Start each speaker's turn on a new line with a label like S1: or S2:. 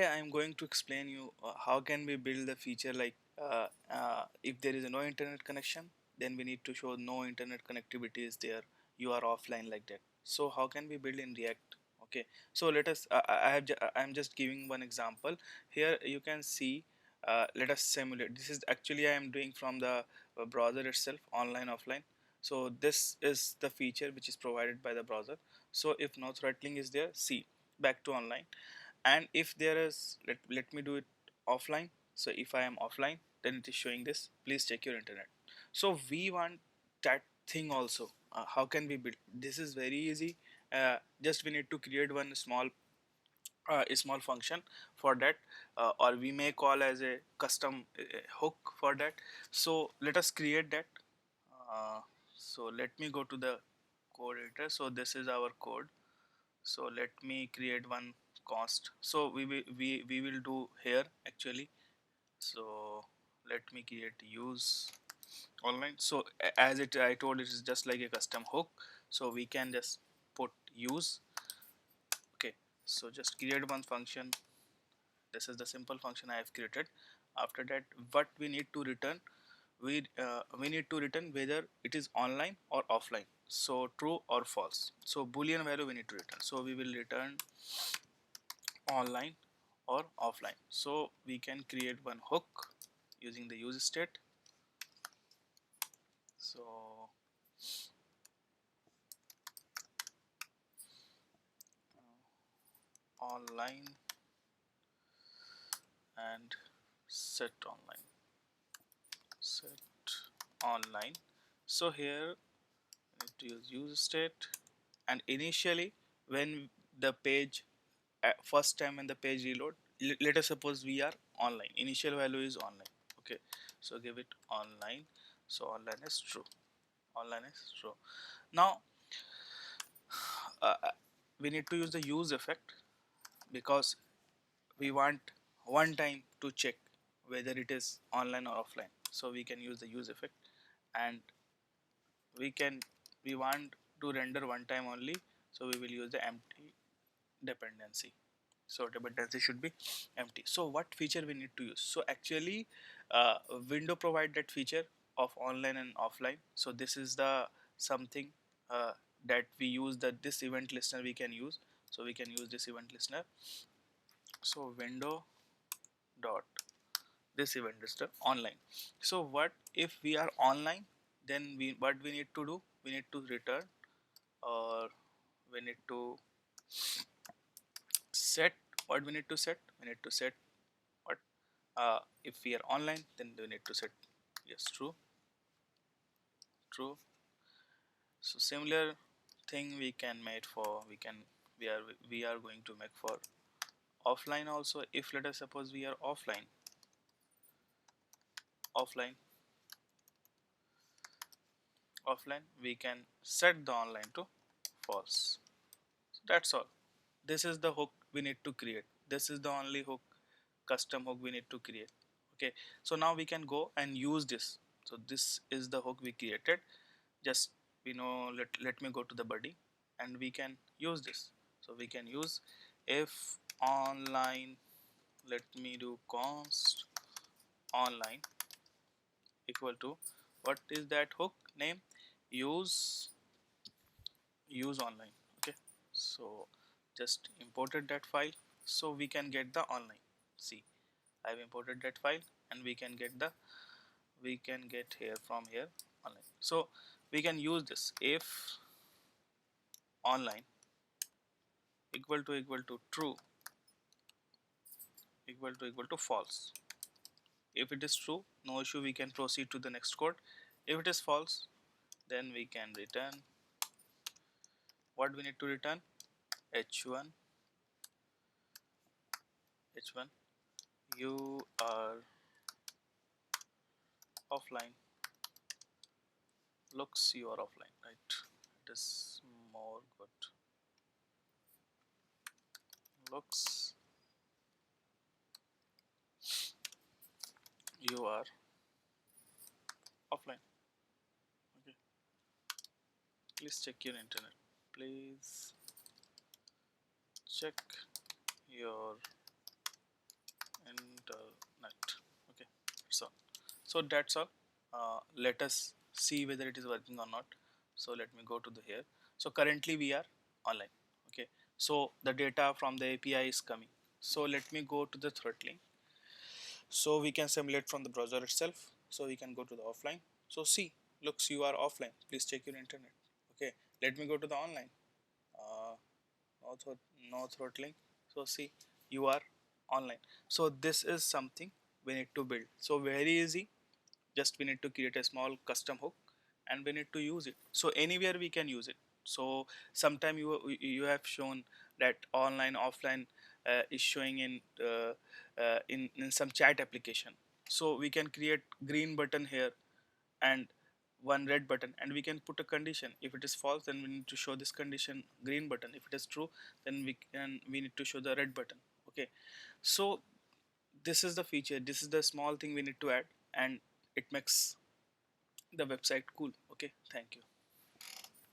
S1: Today I am going to explain you how can we build the feature like if there is no internet connection, then we need to show no internet connectivity is there, you are offline like that. So how can we build in React? Okay, so let us I am just giving one example. Here you can see, let us simulate. This is actually I am doing from the browser itself, online offline. So this is the feature which is provided by the browser. So if no throttling is there, see, back to online. And if there is, let me do it offline. So if I am offline, then it is showing this, please check your internet. So we want that thing also. How can we build? This is very easy. Just we need to create one small a small function for that, or we may call as a custom hook for that. So let us create that. So let me go to the code editor. So this is our code. So let me create one cost. So we will do here actually. So let me create use online. So as it I told, it is just like a custom hook. So we can just put use. Okay, so just create one function. This is the simple function I have created. After that, what we need to return, we need to return whether it is online or offline, so true or false. So boolean value we need to return, so we will return online or offline. So we can create one hook using the use state. So online and set online, set online. So here we need to use use state, and initially when the page first time when the page reload, let us suppose we are online, initial value is online. Okay, so give it online. So online is true, online is true. Now we need to use the use effect, because we want one time to check whether it is online or offline. So we can use the use effect, and we can, we want to render one time only, so we will use the empty dependency. So dependency should be empty. So what feature we need to use? So actually window provide that feature of online and offline. So this is the something that we use, that this event listener we can use. So we can use this event listener. So window dot this event listener online. So what if we are online, then we, what we need to do, we need to return, or we need to set, what we need to set, we need to set what, if we are online, then we need to set yes true, true. So similar thing we can make for, we can, we are going to make for offline also. If let us suppose we are offline, offline, offline, we can set the online to false. So that's all. This is the hook we need to create. This is the only hook, custom hook we need to create. Okay, so now we can go and use this. So this is the hook we created. Just we know, let me go to the body, and we can use this. So we can use if online, let me do const online equal to, what is that hook name, use, use online. Okay, so just imported that file, so we can get the online. See, I've imported that file, and we can get the, we can get here from here online. So we can use this if online equal to true, equal to false. If it is true, no issue, we can proceed to the next code. If it is false, then we can return, what we need to return, h1, h1, you are offline, looks you are offline, right? It is more good, looks you are offline. Okay, please check your internet, please check your So that's all. Let us see whether it is working or not. So let me go to the here. So currently we are online. Okay, so the data from the API is coming. So let me go to the throttling. So we can simulate from the browser itself. So we can go to the offline. So see, looks you are offline. Please check your internet. Okay, let me go to the online. Uh, no, no throttling. So see, you are online. So this is something we need to build. So very easy. Just we need to create a small custom hook and we need to use it. So anywhere we can use it. So sometime you have shown that online offline is showing in some chat application. So we can create green button here and one red button, and we can put a condition. If it is false, then we need to show this condition green button. If it is true, then we need to show the red button. Okay, so this is the feature, this is the small thing we need to add, and it makes the website cool. Okay, thank you.